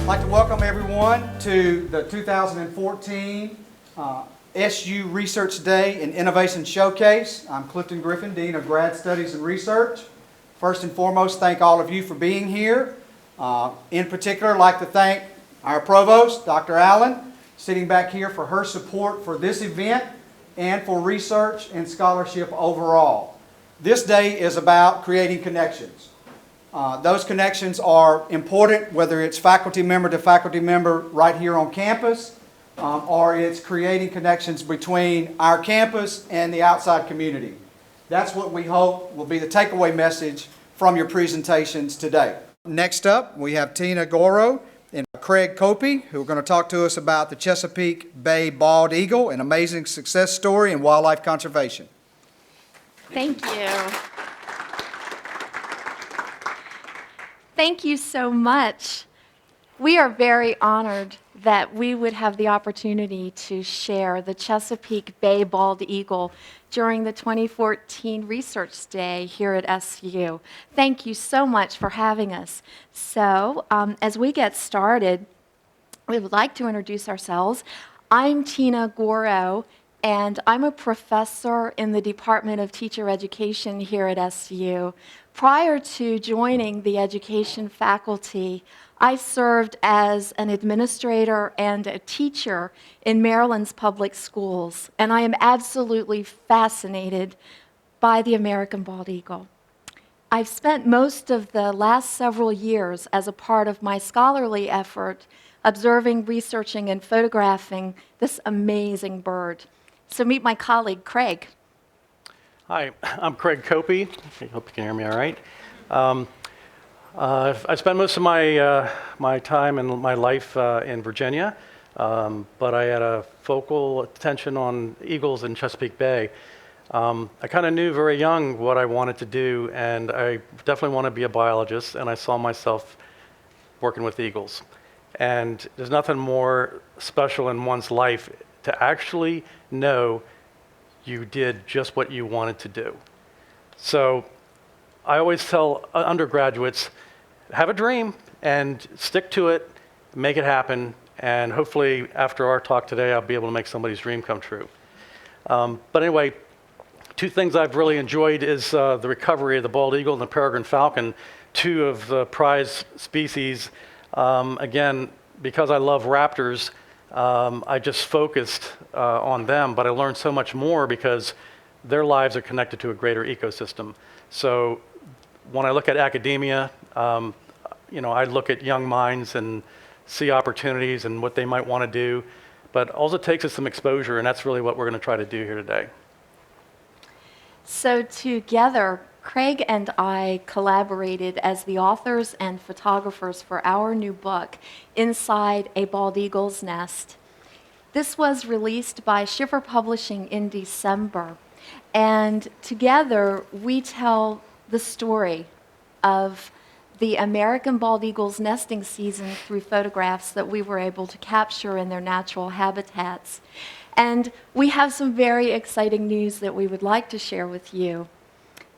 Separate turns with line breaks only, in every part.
I'd like to welcome everyone to the 2014 SU Research Day and Innovation Showcase. I'm Clifton Griffin, Dean of Grad Studies and Research. First and foremost, thank all of you for being here. In particular, I'd like to thank our Provost, Dr. Allen, sitting back here for her support for this event and for research and scholarship overall. This day is about creating connections. Those connections are important, whether it's faculty member to faculty member right here on campus, or it's creating connections between our campus and the outside community. That's what we hope will be the takeaway message from your presentations today. Next up, we have Teena, Gorrow, and Craig Koppie, who are going to talk to us about the Chesapeake Bay bald eagle, an amazing success story in wildlife conservation.
Thank you. Thank you so much. We are very honored that we would have the opportunity to share the Chesapeake Bay bald eagle during the 2014 Research Day here at SU. Thank you so much for having us. So, as we get started, we would like to introduce ourselves. I'm Teena Gorrow, and I'm a professor in the Department of Teacher Education here at SU. Prior to joining the education faculty, I served as an administrator and a teacher in Maryland's public schools, and I am absolutely fascinated by the American bald eagle. I've spent most of the last several years as a part of my scholarly effort observing, researching, and photographing this amazing bird. So meet my colleague, Craig.
Hi, I'm Craig Koppie. I hope you can hear me all right. I spent most of my time and my life in Virginia, but I had a focal attention on eagles in Chesapeake Bay. I kind of knew very young what I wanted to do, and I definitely want to be a biologist, and I saw myself working with eagles. And there's nothing more special in one's life to actually know you did just what you wanted to do. So I always tell undergraduates, have a dream and stick to it, make it happen, and hopefully after our talk today, I'll be able to make somebody's dream come true. But anyway, two things I've really enjoyed is the recovery of the bald eagle and the peregrine falcon, two of the prize species. Again, because I love raptors, I just focused on them, but I learned so much more because their lives are connected to a greater ecosystem. So when I look at academia, I look at young minds and see opportunities and what they might want to do, but all it takes is some exposure, and that's really what we're going to try to do here today.
So together, Craig and I collaborated as the authors and photographers for our new book, Inside a Bald Eagle's Nest. This was released by Schiffer Publishing in December, and together we tell the story of the American bald eagle's nesting season through photographs that we were able to capture in their natural habitats. And we have some very exciting news that we would like to share with you.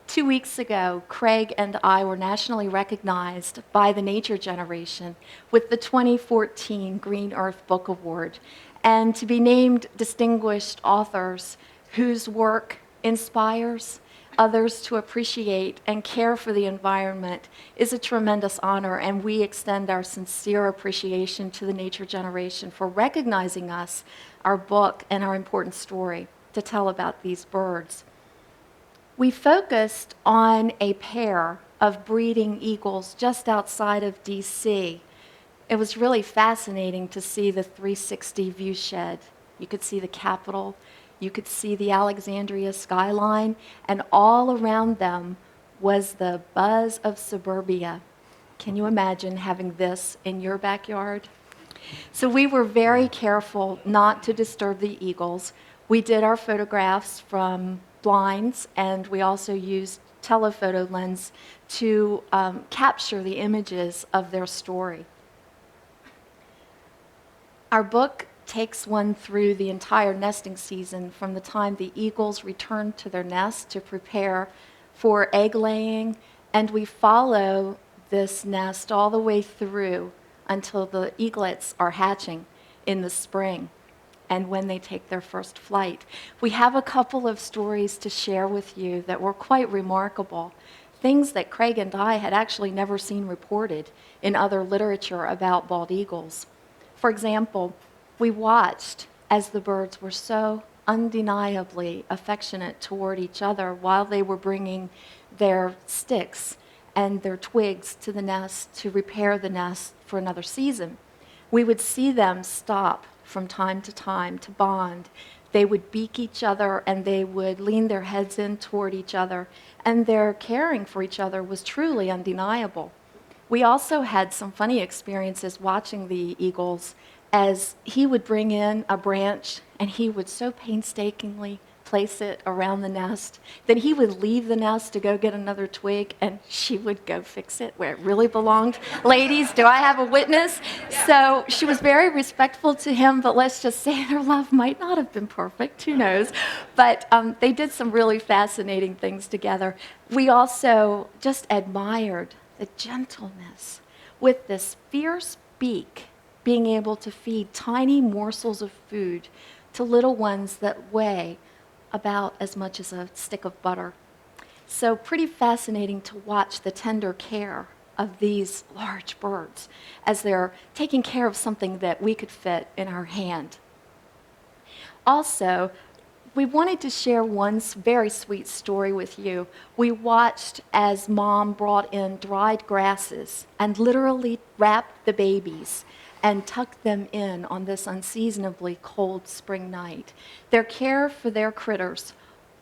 2 weeks ago, Craig and I were nationally recognized by the Nature Generation with the 2014 Green Earth Book Award, and to be named distinguished authors whose work inspires others to appreciate and care for the environment is a tremendous honor, and we extend our sincere appreciation to the Nature Generation for recognizing us, our book, and our important story to tell about these birds. We focused on a pair of breeding eagles just outside of DC. It was really fascinating to see the 360 view shed. You could see the Capitol, you could see the Alexandria skyline, and all around them was the buzz of suburbia. Can you imagine having this in your backyard? So we were very careful not to disturb the eagles. We did our photographs from blinds, and we also used telephoto lens to capture the images of their story. Our book takes one through the entire nesting season from the time the eagles return to their nest to prepare for egg laying, and we follow this nest all the way through until the eaglets are hatching in the spring and when they take their first flight. We have a couple of stories to share with you that were quite remarkable, things that Craig and I had actually never seen reported in other literature about bald eagles. For example, we watched as the birds were so undeniably affectionate toward each other while they were bringing their sticks and their twigs to the nest to repair the nest for another season. We would see them stop from time to bond. They would beak each other and they would lean their heads in toward each other, and their caring for each other was truly undeniable. We also had some funny experiences watching the eagles as he would bring in a branch and he would so painstakingly place it around the nest. Then he would leave the nest to go get another twig, and she would go fix it where it really belonged. Ladies, do I have a witness? So she was very respectful to him, but let's just say their love might not have been perfect, who knows. But they did some really fascinating things together. We also just admired the gentleness with this fierce beak, being able to feed tiny morsels of food to little ones that weigh about as much as a stick of butter. So pretty fascinating to watch the tender care of these large birds as they're taking care of something that we could fit in our hand. Also, we wanted to share one very sweet story with you. We watched as Mom brought in dried grasses and literally wrapped the babies and tucked them in on this unseasonably cold spring night. Their care for their critters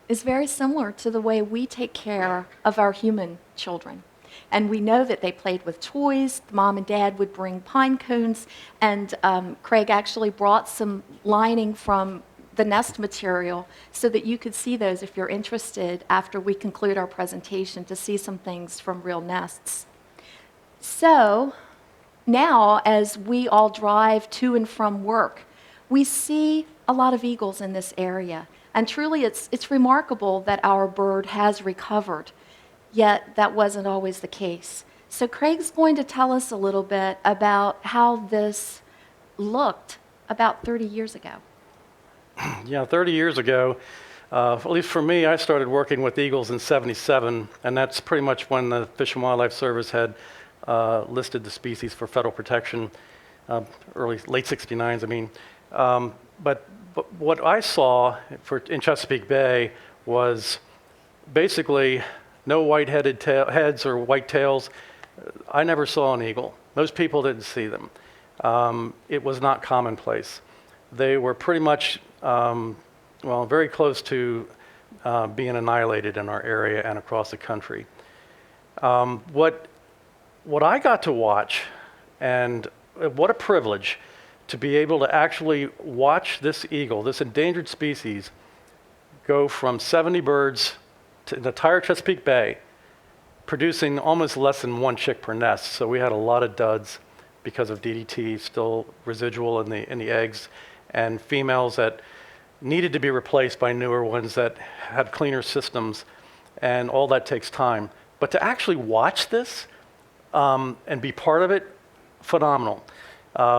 is very similar to the way we take care of our human children. And we know that they played with toys. Mom and Dad would bring pine cones, and Craig actually brought some lining from the nest material so that you could see those if you're interested after we conclude our presentation to see some things from real nests. So now, as we all drive to and from work, we see a lot of eagles in this area. And truly, it's remarkable that our bird has recovered, yet that wasn't always the case. So Craig's going to tell us a little bit about how this looked about 30 years ago.
Yeah, 30 years ago, at least for me, I started working with eagles in '77, and that's pretty much when the Fish and Wildlife Service had listed the species for federal protection, late '69s, I mean. But what I saw in Chesapeake Bay was basically no white-headed heads or white tails. I never saw an eagle. Most people didn't see them. It was not commonplace. They were pretty much, very close to being annihilated in our area and across the country. What I got to watch, and what a privilege to be able to actually watch this eagle, this endangered species, go from 70 birds to the entire Chesapeake Bay, producing almost less than one chick per nest. So we had a lot of duds because of DDT still residual in the eggs, and females that needed to be replaced by newer ones that had cleaner systems, and all that takes time. But to actually watch this and be part of it, phenomenal.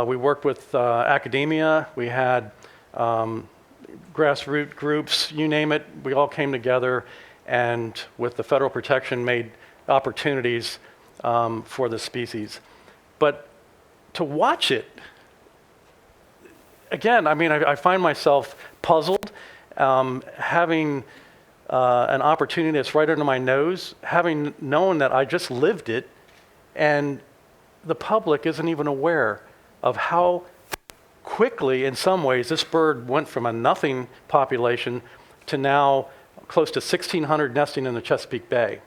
We worked with academia, we had grassroots groups, you name it, we all came together, and with the federal protection made opportunities for the species. But to watch it, again, I mean, I find myself puzzled, having an opportunity that's right under my nose, having known that I just lived it, and the public isn't even aware of how quickly, in some ways, this bird went from a nothing population to now close to 1,600 nesting in the Chesapeake Bay.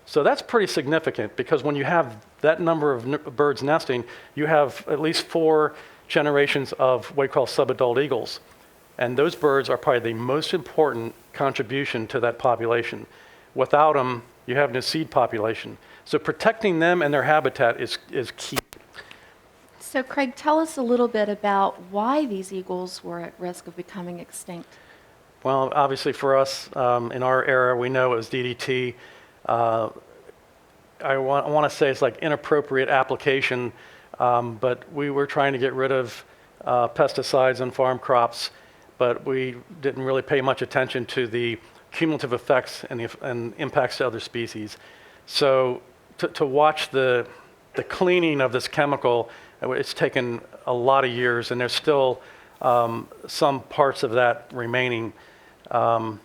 So that's pretty significant, because when you have that number of birds nesting, you have at least 4 generations of what we call subadult eagles. And those birds are probably the most important contribution to that population. Without them, you have no seed population. So protecting them and their habitat is key.
So Craig, tell us a little bit about why these eagles were at risk of becoming extinct.
Well, obviously for us, in our era, we know it was DDT. I want to say it's like inappropriate application but we were trying to get rid of pesticides on farm crops, but we didn't really pay much attention to the cumulative effects and impacts to other species. So to watch the cleaning of this chemical, it's taken a lot of years, and there's still some parts of that remaining. But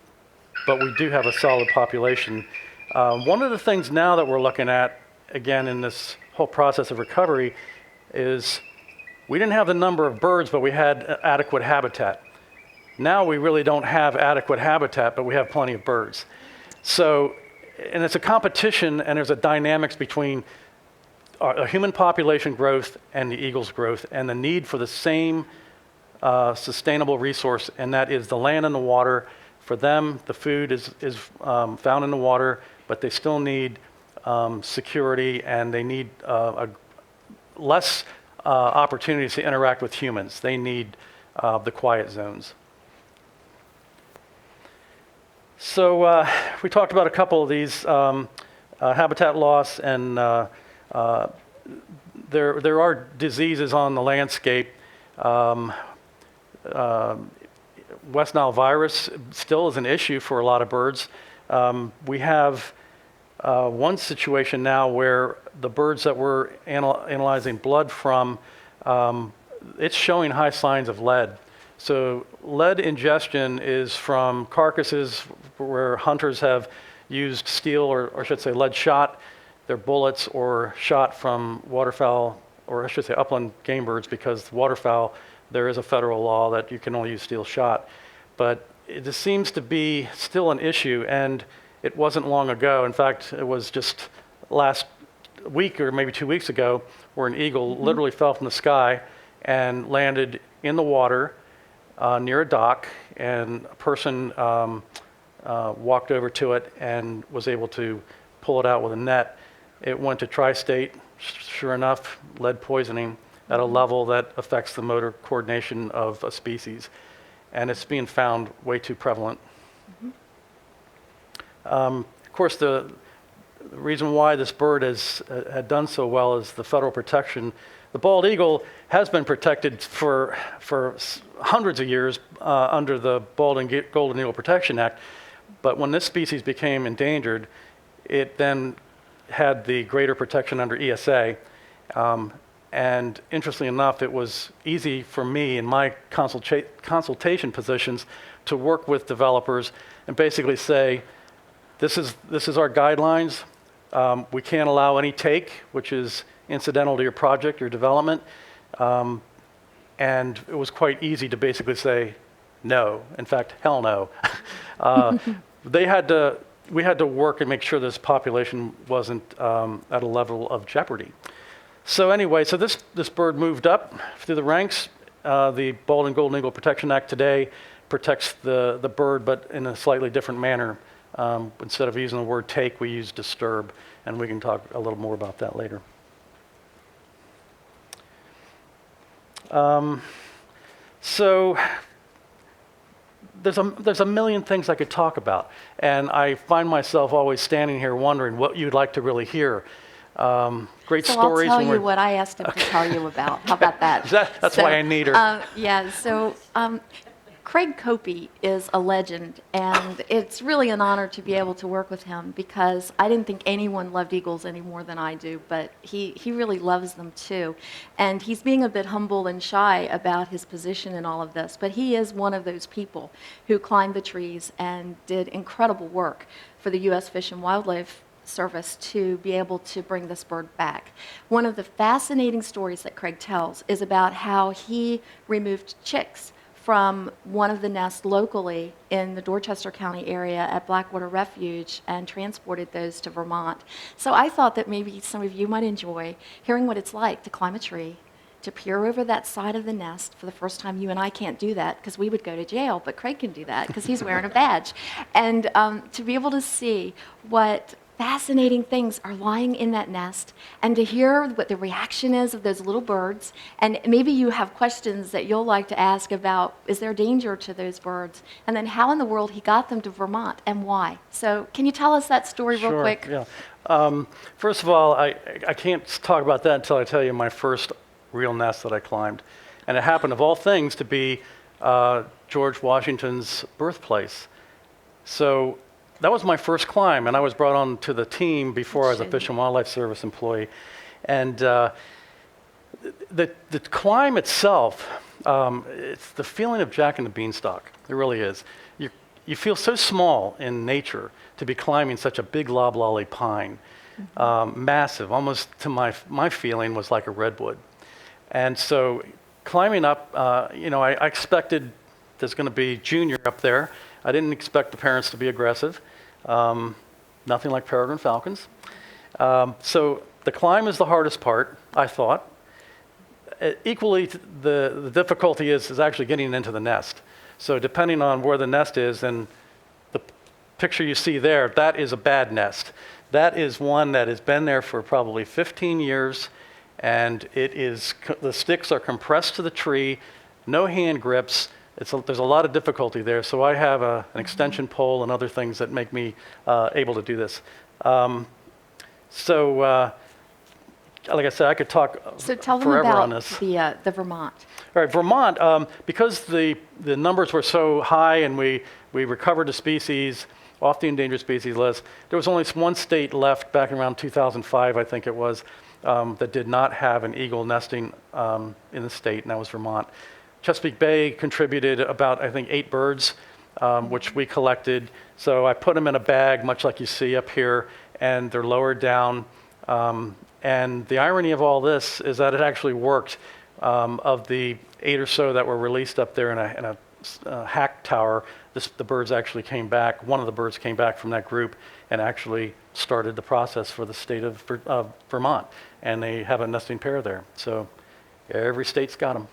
we do have a solid population. One of the things now that we're looking at, again, in this whole process of recovery, is we didn't have the number of birds, but we had adequate habitat. Now we really don't have adequate habitat, but we have plenty of birds. So, and it's a competition, and there's a dynamics between a human population growth and the eagle's growth, and the need for the same sustainable resource, and that is the land and the water. For them, the food is found in the water, but they still need security, and they need less opportunities to interact with humans. They need the quiet zones. So we talked about a couple of these, habitat loss, and there are diseases on the landscape. West Nile virus still is an issue for a lot of birds. We have one situation now where the birds that we're analyzing blood from, it's showing high signs of lead. So lead ingestion is from carcasses where hunters have used steel, or I should say lead shot their bullets, or shot from waterfowl, or I should say upland game birds, because waterfowl, there is a federal law that you can only use steel shot. But it seems to be still an issue, and it wasn't long ago. In fact, it was just last week or maybe 2 weeks ago where an eagle literally fell from the sky and landed in the water near a dock, and a person walked over to it and was able to pull it out with a net. It went to tri-state. Sure enough, lead poisoning at a level that affects the motor coordination of a species. And it's being found way too prevalent. Of course, the reason why this bird had done so well is the federal protection. The bald eagle has been protected for hundreds of years under the Bald and Golden Eagle Protection Act, but when this species became endangered, it then had the greater protection under ESA. And interestingly enough, it was easy for me in my consultation positions to work with developers and basically say, this is our guidelines. We can't allow any take, which is incidental to your project, your development. And it was quite easy to basically say no. In fact, hell no. We had to work and make sure this population wasn't at a level of jeopardy. So anyway, so this bird moved up through the ranks. The Bald and Golden Eagle Protection Act today protects the bird, but in a slightly different manner. Instead of using the word take, we use disturb, and we can talk a little more about that later. So there's a million things I could talk about, and I find myself always standing here wondering what you'd like to really hear. Great
so
stories.
I'll tell you what I asked him to tell you about. How about that?
That's why I need her.
Yeah, so Craig Koppie is a legend, and it's really an honor to be able to work with him, because I didn't think anyone loved eagles any more than I do, but he really loves them too. And he's being a bit humble and shy about his position in all of this, but he is one of those people who climbed the trees and did incredible work for the U.S. Fish and Wildlife Service to be able to bring this bird back. One of the fascinating stories that Craig tells is about how he removed chicks from one of the nests locally in the Dorchester County area at Blackwater Refuge and transported those to Vermont. So I thought that maybe some of you might enjoy hearing what it's like to climb a tree, to peer over that side of the nest. For the first time, you and I can't do that because we would go to jail, but Craig can do that because he's wearing a badge. And to be able to see what fascinating things are lying in that nest, and to hear what the reaction is of those little birds. And maybe you have questions that you'll like to ask about, is there danger to those birds? And then how in the world he got them to Vermont and why. So can you tell us that story real quick?
Yeah. First of all, I can't talk about that until I tell you my first real nest that I climbed. And it happened, of all things, to be George Washington's birthplace. So that was my first climb, and I was brought on to the team before I was a Fish and Wildlife Service employee. And the climb itself, it's the feeling of Jack and the Beanstalk. It really is. You feel so small in nature to be climbing such a big loblolly pine, massive, almost to my feeling was like a redwood. And so climbing up, I expected there's going to be Junior up there. I didn't expect the parents to be aggressive. Nothing like peregrine falcons. So the climb is the hardest part, I thought. Equally, the difficulty is actually getting into the nest. So depending on where the nest is, and the picture you see there, that is a bad nest. That is one that has been there for probably 15 years, and the sticks are compressed to the tree, no hand grips. There's a lot of difficulty there, so I have an extension pole and other things that make me able to do this. Like I said, I could talk
So tell them
forever on
about
this.
the Vermont.
All right, Vermont, because the numbers were so high and we recovered the species off the endangered species list, there was only one state left back around 2005, I think it was, that did not have an eagle nesting in the state, and that was Vermont. Chesapeake Bay contributed about, I think, 8 birds, which we collected. So I put them in a bag, much like you see up here, and they're lowered down. And the irony of all this is that it actually worked. Of the 8 or so that were released up there in a hack tower, the birds actually came back. One of the birds came back from that group and actually started the process for the state of Vermont. And they have a nesting pair there. So every state's got them.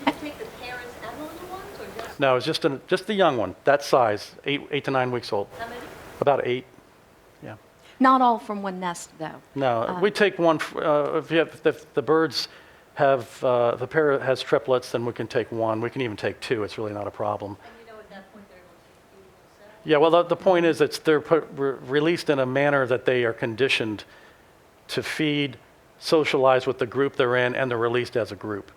I take the parents and the little ones, or just?
No, it's just the young one, that size, 8 to 9 weeks old.
How many?
About 8, yeah.
Not all from one nest, though.
No, we take one, if the birds have, the pair has triplets, then we can take one. We can even take 2, it's really not a problem.
And you know at that point they're going to eat themselves?
Yeah, well, the point is they're released in a manner that they are conditioned to feed, socialize with the group they're in, and they're released as a group.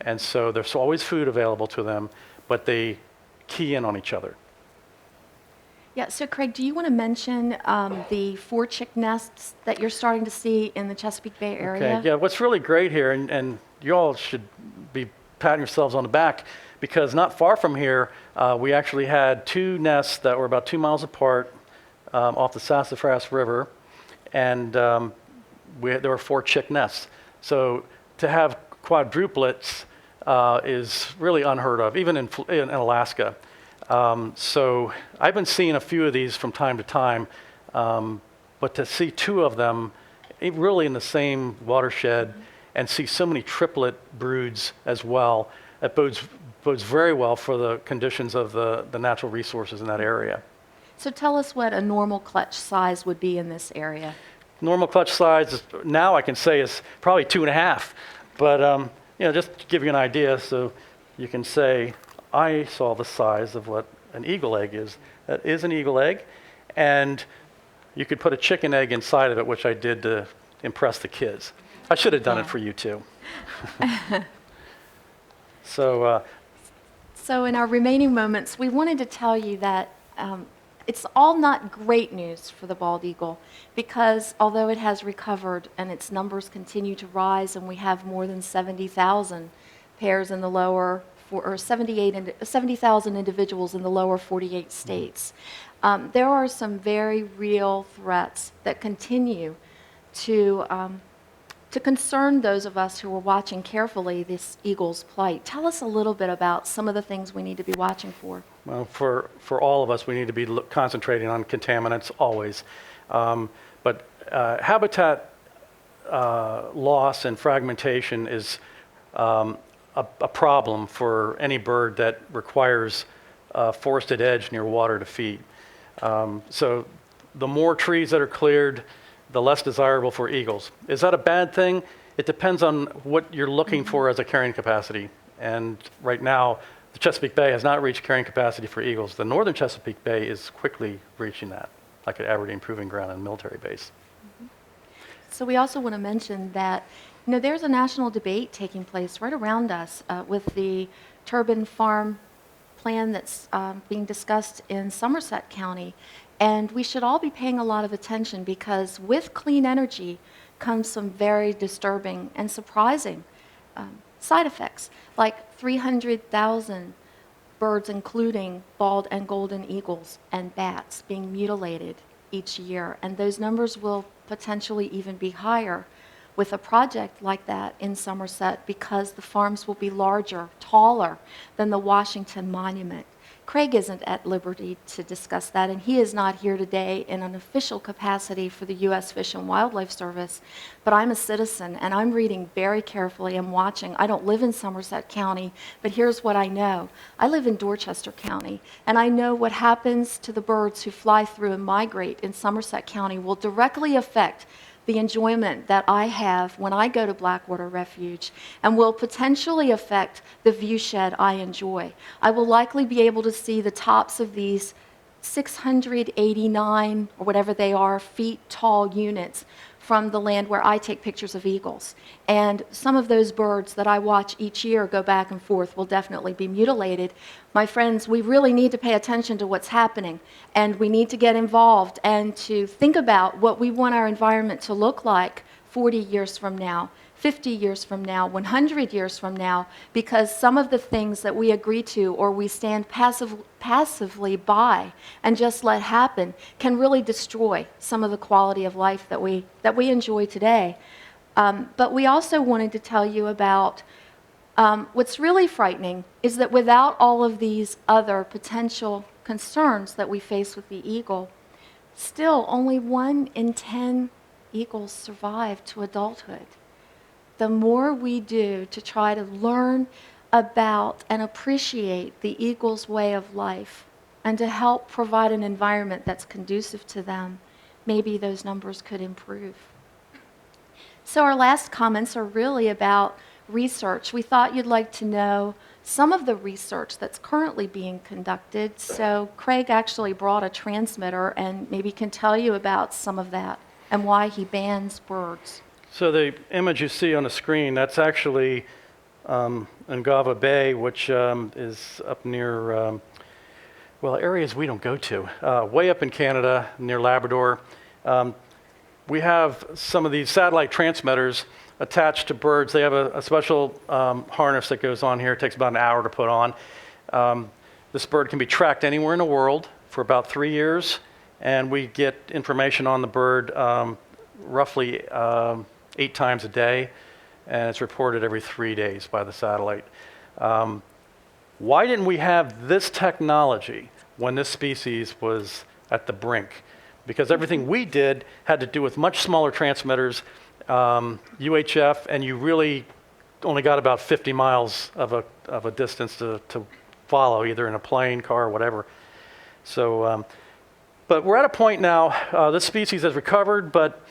And so there's always food available to them, but they key in on each other.
Yeah, so Craig, do you want to mention the 4 chick nests that you're starting to see in the Chesapeake Bay area?
Okay, yeah, what's really great here, and you all should be patting yourselves on the back, because not far from here, we actually had 2 nests that were about 2 miles apart off the Sassafras River, and there were 4 chick nests. So to have quadruplets is really unheard of, even in Alaska. So I've been seeing a few of these from time to time, but to see 2 of them really in the same watershed and see so many triplet broods as well, that bodes very well for the conditions of the natural resources in that area.
So tell us what a normal clutch size would be in this area.
Normal clutch size now I can say is probably 2.5, but just to give you an idea, so you can say, I saw the size of what an eagle egg is. That is an eagle egg, and you could put a chicken egg inside of it, which I did to impress the kids. I should have done it for you too. So
in our remaining moments, we wanted to tell you that it's all not great news for the bald eagle, because although it has recovered and its numbers continue to rise, and we have more than 70,000 pairs in the lower, or 70,000 individuals in the lower 48 states, there are some very real threats that continue to concern those of us who are watching carefully this eagle's plight. Tell us a little bit about some of the things we need to be watching for.
well, for all of us, we need to be concentrating on contaminants always. But habitat loss and fragmentation is a problem for any bird that requires a forested edge near water to feed. So the more trees that are cleared, the less desirable for eagles. Is that a bad thing? It depends on what you're looking for as a carrying capacity. And right now, the Chesapeake Bay has not reached carrying capacity for eagles. The northern Chesapeake Bay is quickly reaching that, like at Aberdeen Proving Ground and military base.
So we also want to mention that, there's a national debate taking place right around us with the turbine farm plan that's being discussed in Somerset County. And we should all be paying a lot of attention because with clean energy comes some very disturbing and surprising side effects, like 300,000 birds, including bald and golden eagles and bats, being mutilated each year. And those numbers will potentially even be higher with a project like that in Somerset because the farms will be larger, taller than the Washington Monument. Craig isn't at liberty to discuss that, and he is not here today in an official capacity for the U.S. Fish and Wildlife Service, but I'm a citizen, and I'm reading very carefully and watching. I don't live in Somerset County, but here's what I know. I live in Dorchester County, and I know what happens to the birds who fly through and migrate in Somerset County will directly affect the enjoyment that I have when I go to Blackwater Refuge and will potentially affect the view shed I enjoy. I will likely be able to see the tops of these 689 or whatever they are feet tall units from the land where I take pictures of eagles. And some of those birds that I watch each year go back and forth will definitely be mutilated. My friends, we really need to pay attention to what's happening, and we need to get involved and to think about what we want our environment to look like 40 years from now, 50 years from now, 100 years from now, because some of the things that we agree to or we stand passively by and just let happen can really destroy some of the quality of life that we enjoy today. But we also wanted to tell you about what's really frightening is that without all of these other potential concerns that we face with the eagle, still only 1 in 10 eagles survive to adulthood. The more we do to try to learn about and appreciate the eagle's way of life and to help provide an environment that's conducive to them, maybe those numbers could improve. So our last comments are really about research. We thought you'd like to know some of the research that's currently being conducted. So Craig actually brought a transmitter and maybe can tell you about some of that and why he bans birds.
So the image you see on the screen, that's actually Ungava Bay, which is up near, areas we don't go to, way up in Canada, near Labrador. We have some of these satellite transmitters attached to birds. They have a special harness that goes on here. It takes about an hour to put on. This bird can be tracked anywhere in the world for about 3 years, and we get information on the bird roughly 8 times a day, and it's reported every 3 days by the satellite. Why didn't we have this technology when this species was at the brink? Because everything we did had to do with much smaller transmitters, UHF, and you really only got about 50 miles of a distance to follow, either in a plane, car, or whatever. So, but we're at a point now, this species has recovered, but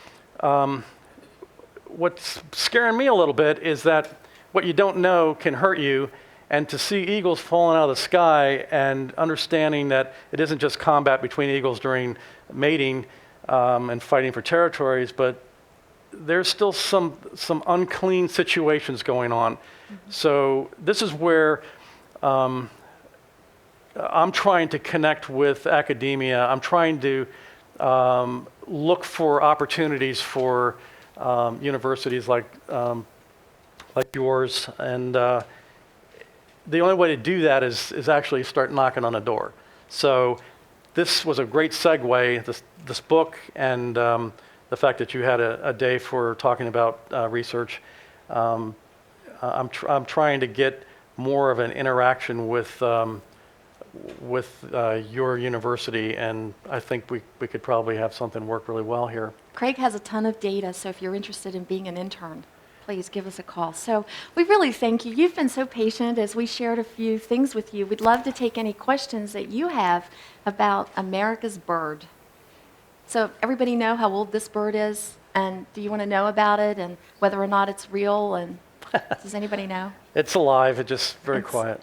what's scaring me a little bit is that what you don't know can hurt you, and to see eagles falling out of the sky and understanding that it isn't just combat between eagles during mating and fighting for territories, but there's still some unclean situations going on. Mm-hmm. So this is where I'm trying to connect with academia. I'm trying to look for opportunities for universities like yours, and the only way to do that is actually start knocking on the door. So this was a great segue, this book, and the fact that you had a day for talking about research. I'm trying to get more of an interaction with your university, and I think we could probably have something work really well here.
Craig has a ton of data, so if you're interested in being an intern, please give us a call. So we really thank you. You've been so patient as we shared a few things with you. We'd love to take any questions that you have about America's bird. So everybody know how old this bird is, and do you want to know about it and whether or not it's real, and does anybody know?
It's alive, it's just very quiet.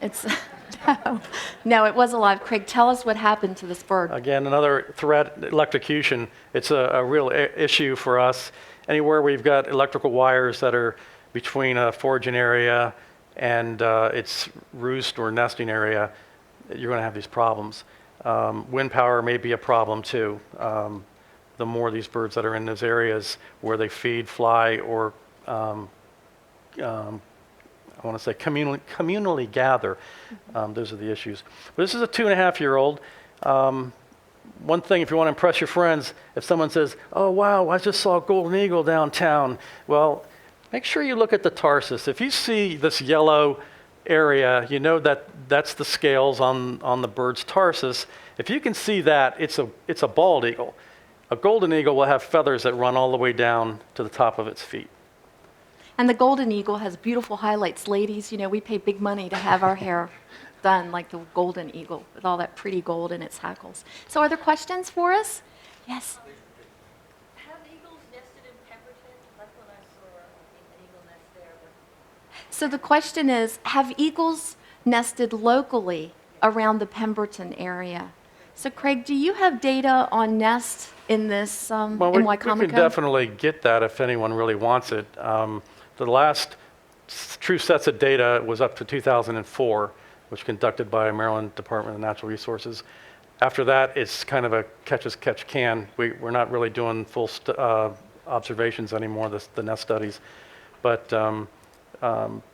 No, it was alive. Craig, tell us what happened to this bird.
Again, another threat, electrocution. It's a real issue for us. anywhere where you've got electrical wires that are between a foraging area and its roost or nesting area, you're going to have these problems. Wind power may be a problem too. The more these birds that are in those areas where they feed, fly, or I want to say communally gather, those are the issues. But this is a 2.5-year-old. One thing, if you want to impress your friends, if someone says, "Oh wow, I just saw a golden eagle downtown," well, make sure you look at the tarsus. If you see this yellow area, you know that that's the scales on the bird's tarsus. If you can see that, it's a bald eagle. A golden eagle will have feathers that run all the way down to the top of its feet.
And the golden eagle has beautiful highlights. Ladies, you know, we pay big money to have our hair done like the golden eagle with all that pretty gold in its hackles. So are there questions for us? Yes.
Have eagles nested in Pemberton? Like when I saw an eagle nest there. But
So the question is, have eagles nested locally around the Pemberton area? So Craig, do you have data on nests in this,
Well,
in
we
Wycomico?
can definitely get that if anyone really wants it. The last true sets of data was up to 2004, which was conducted by Maryland Department of Natural Resources. After that, it's kind of a catch-as-catch-can. We're not really doing full observations anymore, the nest studies. But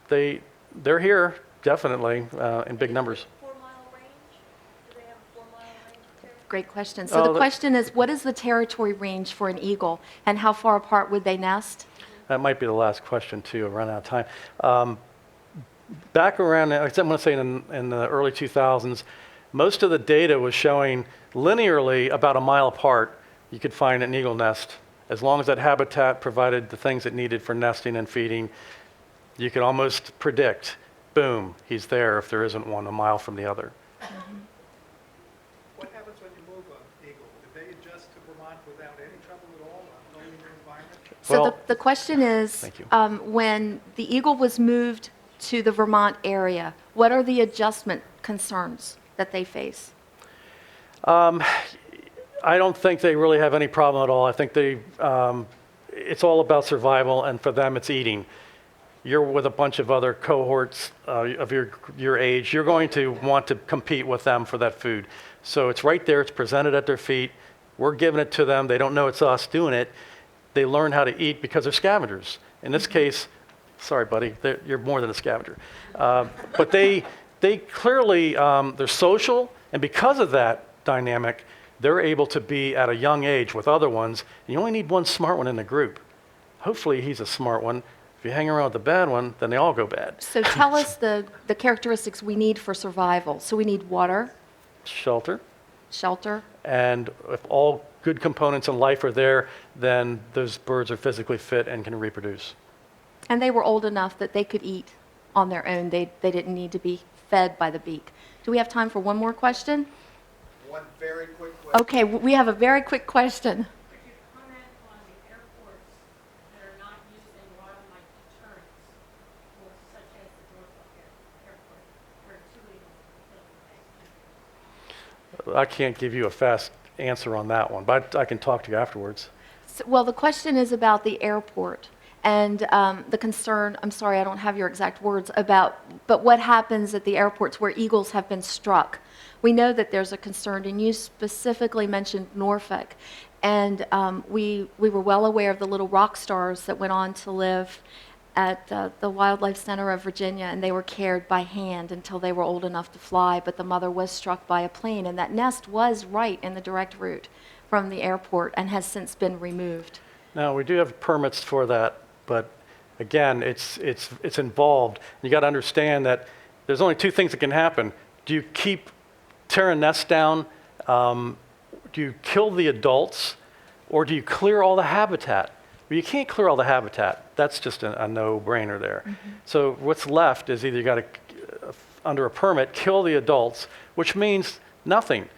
they're here, definitely, in big numbers.
4-mile range? Do they have a 4-mile range of territory?
Great question. So the question is, what is the territory range for an eagle, and how far apart would they nest?
That might be the last question, too. I've run out of time. Back around, I want to say in the early 2000s, most of the data was showing linearly about a mile apart, you could find an eagle nest. As long as that habitat provided the things it needed for nesting and feeding, you could almost predict, boom, he's there if there isn't one a mile from the other.
What happens when you move an eagle? Do they adjust to Vermont without any trouble at all, knowing their environment?
So
Well,
the question is,
thank you.
When the eagle was moved to the Vermont area, what are the adjustment concerns that they face?
I don't think they really have any problem at all. I think it's all about survival, and for them, it's eating. You're with a bunch of other cohorts of your age. You're going to want to compete with them for that food. So it's right there. It's presented at their feet. We're giving it to them. They don't know it's us doing it. They learn how to eat because they're scavengers. In this case, sorry, buddy, you're more than a scavenger. But they clearly, they're social, and because of that dynamic, they're able to be at a young age with other ones. And you only need one smart one in the group. Hopefully he's a smart one. If you hang around with the bad one, then they all go bad.
So tell us the characteristics we need for survival. So we need water,
Shelter.
shelter.
And if all good components in life are there, then those birds are physically fit and can reproduce.
And they were old enough that they could eat on their own. They didn't need to be fed by the beak. Do we have time for one more question?
One very quick question.
Okay, we have a very quick question.
Could you comment on the airports that are not using wildlife deterrents, or such as the Norfolk Airport, where 2 eagles were killed in the past 10 years?
I can't give you a fast answer on that one, but I can talk to you afterwards.
So, well, the question is about the airport and the concern, I'm sorry, I don't have your exact words, but what happens at the airports where eagles have been struck? We know that there's a concern, and you specifically mentioned Norfolk, and we were well aware of the little rock stars that went on to live at the Wildlife Center of Virginia, and they were cared by hand until they were old enough to fly, but the mother was struck by a plane, and that nest was right in the direct route from the airport and has since been removed.
Now, we do have permits for that, but again, it's involved. You got to understand that there's only 2 things that can happen. Do you keep tearing nests down? Do you kill the adults? Or do you clear all the habitat? Well, you can't clear all the habitat. That's just a no-brainer there. Mm-hmm. So what's left is either you got to, under a permit, kill the adults, which means nothing.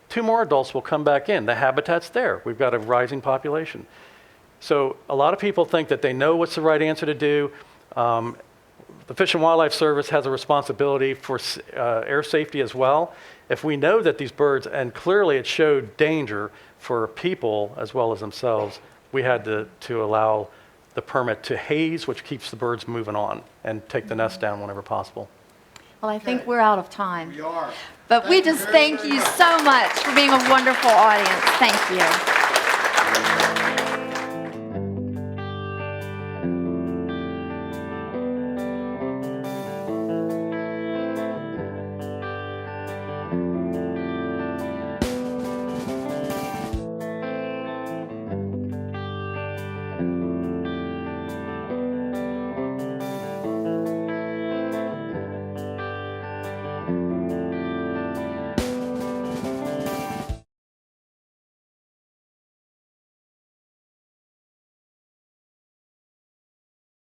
2 more adults will come back in. The habitat's there. We've got a rising population. So a lot of people think that they know what's the right answer to do. The Fish and Wildlife Service has a responsibility for air safety as well. If we know that these birds, and clearly it showed danger for people as well as themselves, we had to allow the permit to haze, which keeps the birds moving on, and take the nest down whenever possible.
Well, I think
Okay.
we're out of time.
We are.
But we
Thank you
just
very,
thank
very
you
much.
so much for being a wonderful audience. Thank you.